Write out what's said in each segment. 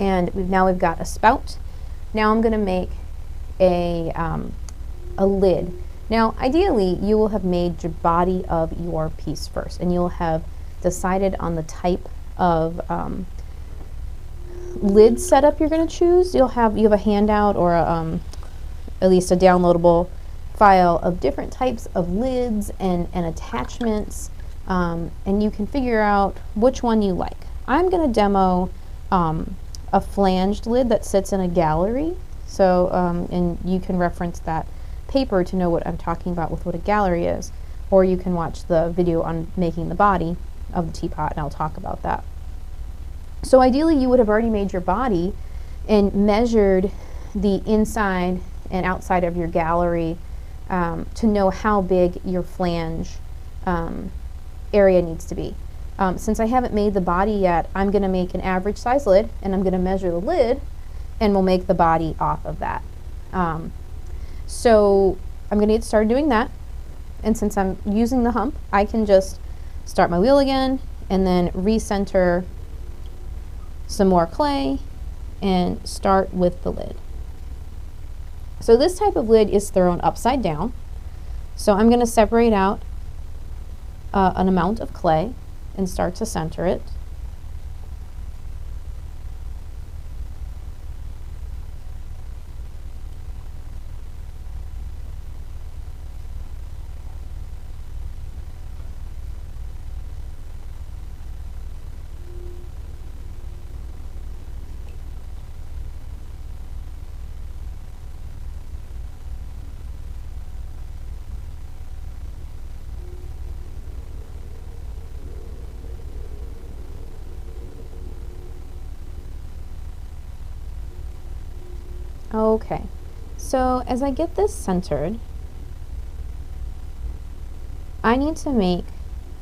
And now we've got a spout. Now I'm going to make a lid. Now ideally you will have made your body of your piece first, and you'll have decided on the type of lid setup you're going to choose. You have a handout or at least a downloadable file of different types of lids and attachments, and you can figure out which one you like. I'm going to demo a flanged lid that sits in a gallery, so and you can reference that paper to know what I'm talking about with what a gallery is, or you can watch the video on making the body of the teapot and I'll talk about that. So ideally you would have already made your body and measured the inside and outside of your gallery to know how big your flange area needs to be. Since I haven't made the body yet, I'm going to make an average size lid, and I'm going to measure the lid, and we'll make the body off of that. So I'm going to get started doing that, and since I'm using the hump, I can just start my wheel again, and then recenter some more clay, and start with the lid. So this type of lid is thrown upside down, so I'm going to separate out an amount of clay and start to center it. Okay, so as I get this centered, I need to make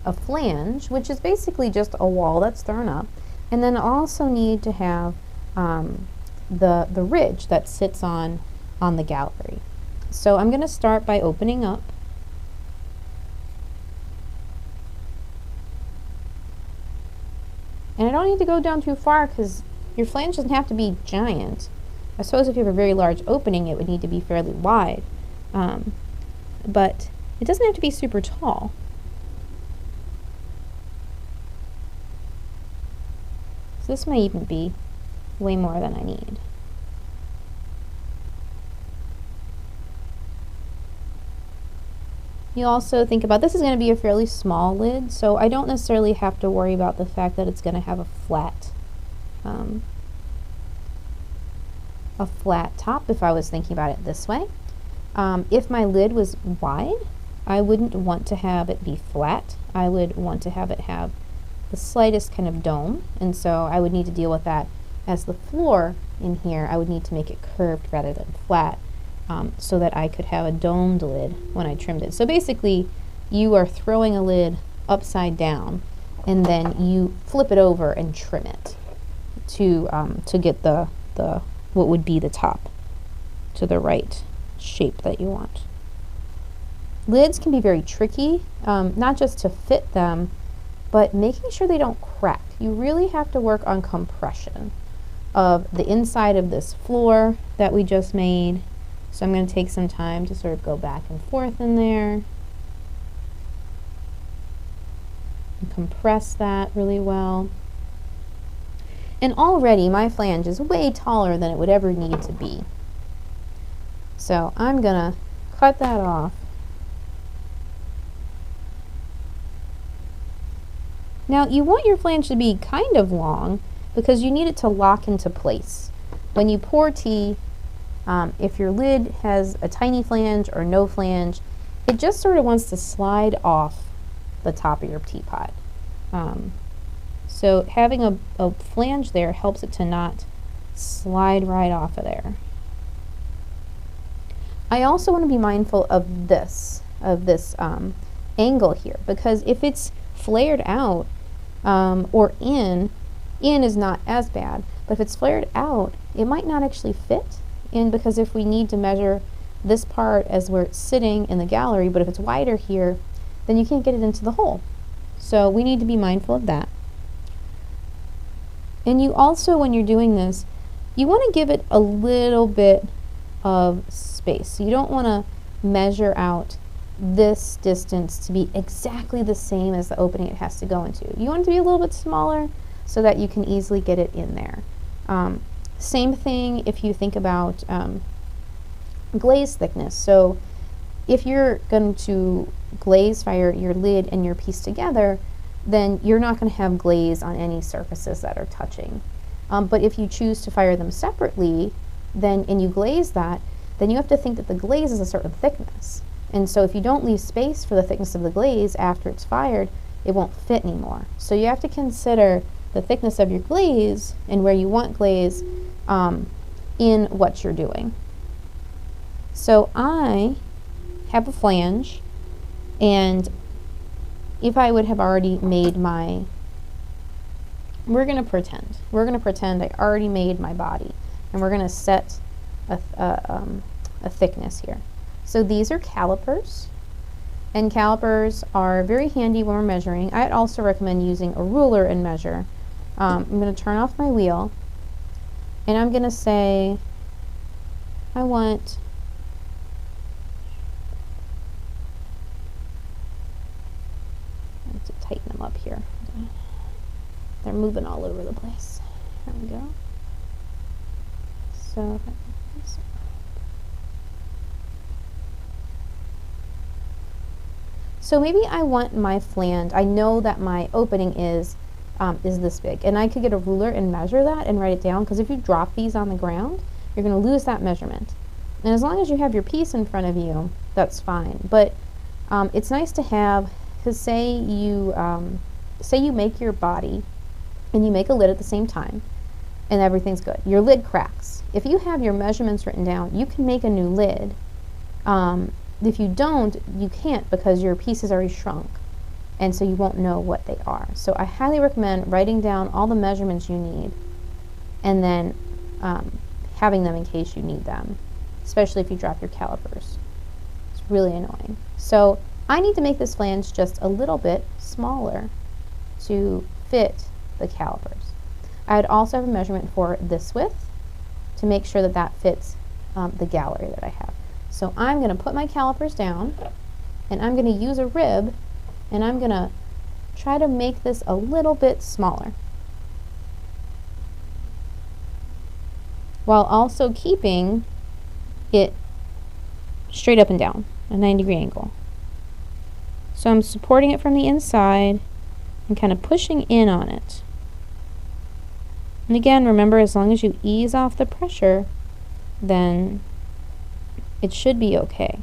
a flange, which is basically just a wall that's thrown up, and then I also need to have the ridge that sits on the gallery. So I'm going to start by opening up. And I don't need to go down too far because your flange doesn't have to be giant. I suppose if you have a very large opening, it would need to be fairly wide, but it doesn't have to be super tall. So this may even be way more than I need. You also think about, this is going to be a fairly small lid, so I don't necessarily have to worry about the fact that it's going to have a flat top if I was thinking about it this way. If my lid was wide, I wouldn't want to have it be flat. I would want to have it have the slightest kind of dome, and so I would need to deal with that as the floor in here. I would need to make it curved rather than flat, so that I could have a domed lid when I trimmed it. So basically you are throwing a lid upside down and then you flip it over and trim it to get the what would be the top to the right shape that you want. Lids can be very tricky, not just to fit them, but making sure they don't crack. You really have to work on compression of the inside of this floor that we just made. So I'm going to take some time to sort of go back and forth in there and compress that really well. And already my flange is way taller than it would ever need to be. So I'm going to cut that off. Now you want your flange to be kind of long because you need it to lock into place. When you pour tea, if your lid has a tiny flange or no flange, it just sort of wants to slide off the top of your teapot. So having a flange there helps it to not slide right off of there. I also want to be mindful of this angle here, because if it's flared out or in is not as bad, but if it's flared out, it might not actually fit in, because if we need to measure this part as where it's sitting in the gallery, but if it's wider here, then you can't get it into the hole. So we need to be mindful of that. And you also, when you're doing this, you want to give it a little bit of space. So you don't want to measure out this distance to be exactly the same as the opening it has to go into. You want it to be a little bit smaller so that you can easily get it in there. Same thing if you think about glaze thickness. So if you're going to glaze fire your lid and your piece together, then you're not going to have glaze on any surfaces that are touching. But if you choose to fire them separately, and you glaze that, then you have to think that the glaze is a certain thickness. And so if you don't leave space for the thickness of the glaze after it's fired, it won't fit anymore. So you have to consider the thickness of your glaze and where you want glaze in what you're doing. So I have a flange, and if I would have already made my, we're going to pretend I already made my body, and we're going to set a thickness here. So these are calipers, and calipers are very handy when we're measuring. I'd also recommend using a ruler and measure. I'm going to turn off my wheel, and I'm going to say I want to tighten them up here. They're moving all over the place. There we go. So maybe I want my flange, I know that my opening is this big, and I could get a ruler and measure that and write it down, because if you drop these on the ground, you're going to lose that measurement. And as long as you have your piece in front of you, that's fine. But it's nice to have, because say you make your body and you make a lid at the same time, and everything's good. Your lid cracks. If you have your measurements written down, you can make a new lid. If you don't, you can't, because your piece is already shrunk, and so you won't know what they are. So I highly recommend writing down all the measurements you need, and then having them in case you need them, especially if you drop your calipers. It's really annoying. So I need to make this flange just a little bit smaller to fit the calipers. I would also have a measurement for this width to make sure that that fits the gallery that I have. So I'm going to put my calipers down, and I'm going to use a rib, and I'm going to try to make this a little bit smaller, while also keeping it straight up and down, a 90-degree angle. So I'm supporting it from the inside and kind of pushing in on it. And again, remember, as long as you ease off the pressure, then it should be okay.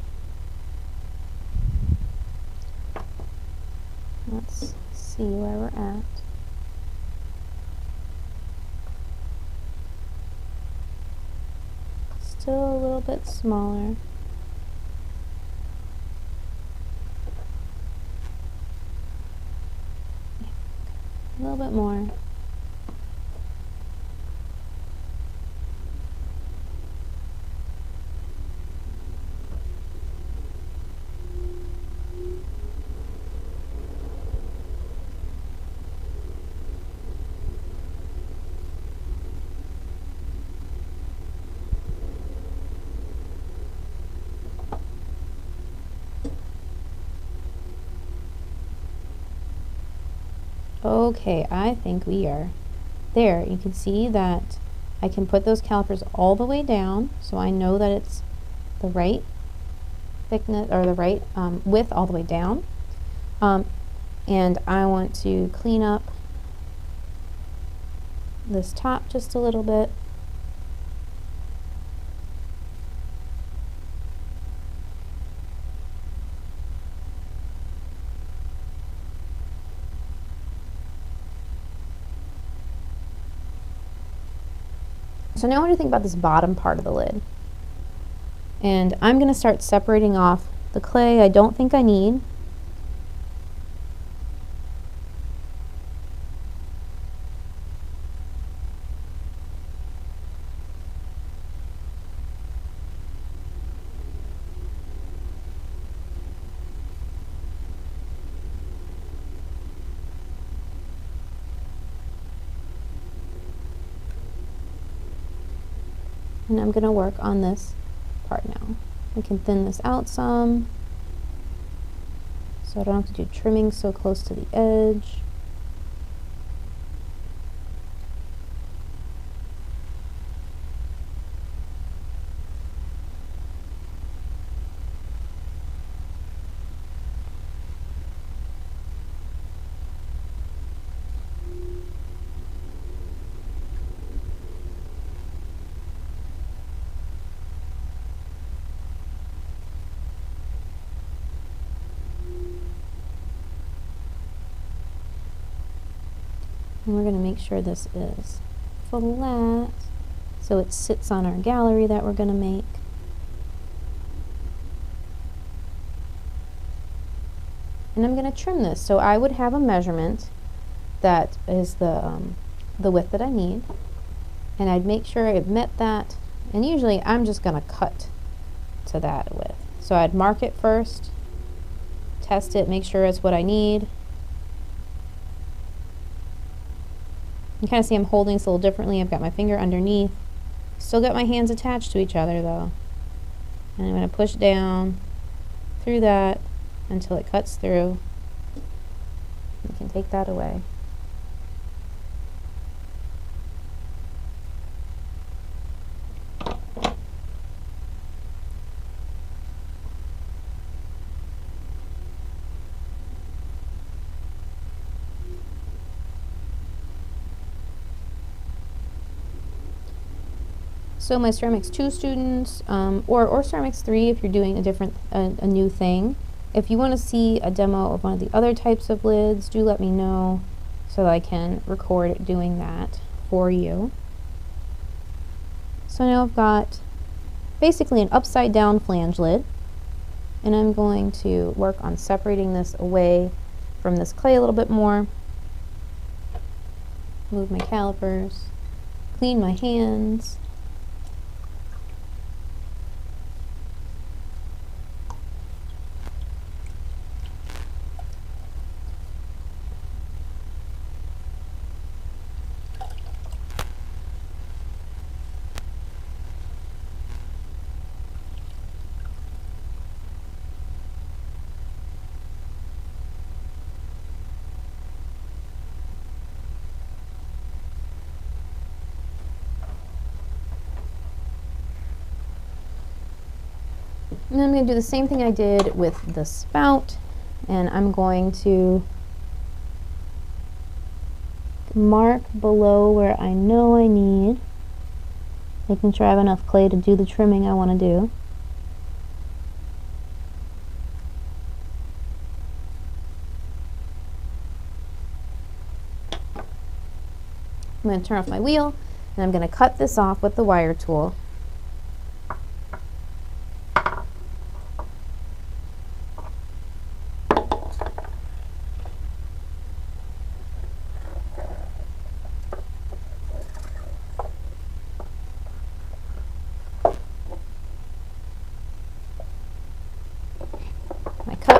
Let's see where we're at. Still a little bit smaller. A little bit more. Okay, I think we are there. You can see that I can put those calipers all the way down, so I know that it's the right thickness, or the right width all the way down. And I want to clean up this top just a little bit. So now I want to think about this bottom part of the lid. And I'm going to start separating off the clay I don't think I need. And I'm going to work on this part now. I can thin this out some so I don't have to do trimming so close to the edge. And we're going to make sure this is flat so it sits on our gallery that we're going to make. And I'm going to trim this. So I would have a measurement that is the width that I need. And I'd make sure it met that. And usually I'm just going to cut to that width. So I'd mark it first, test it, make sure it's what I need. You can kind of see I'm holding this a little differently. I've got my finger underneath. Still got my hands attached to each other though. And I'm going to push down through that until it cuts through. You can take that away. So my Ceramics 2 students, or Ceramics 3 if you're doing a new thing. If you want to see a demo of one of the other types of lids, do let me know so that I can record doing that for you. So now I've got basically an upside down flange lid, and I'm going to work on separating this away from this clay a little bit more. Move my calipers, clean my hands. And I'm going to do the same thing I did with the spout, and I'm going to mark below where I know I need, making sure I have enough clay to do the trimming I want to do. I'm going to turn off my wheel, and I'm going to cut this off with the wire tool.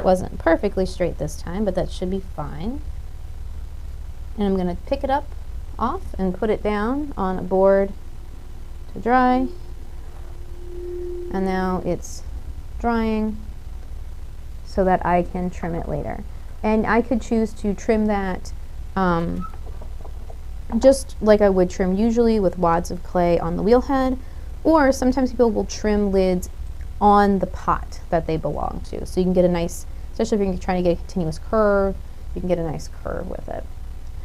Wasn't perfectly straight this time, but that should be fine. And I'm going to pick it up off and put it down on a board to dry. And now it's drying so that I can trim it later. And I could choose to trim that just like I would trim usually with wads of clay on the wheel head, or sometimes people will trim lids on the pot that they belong to. So you can get a nice, especially if you're trying to get a continuous curve, you can get a nice curve with it.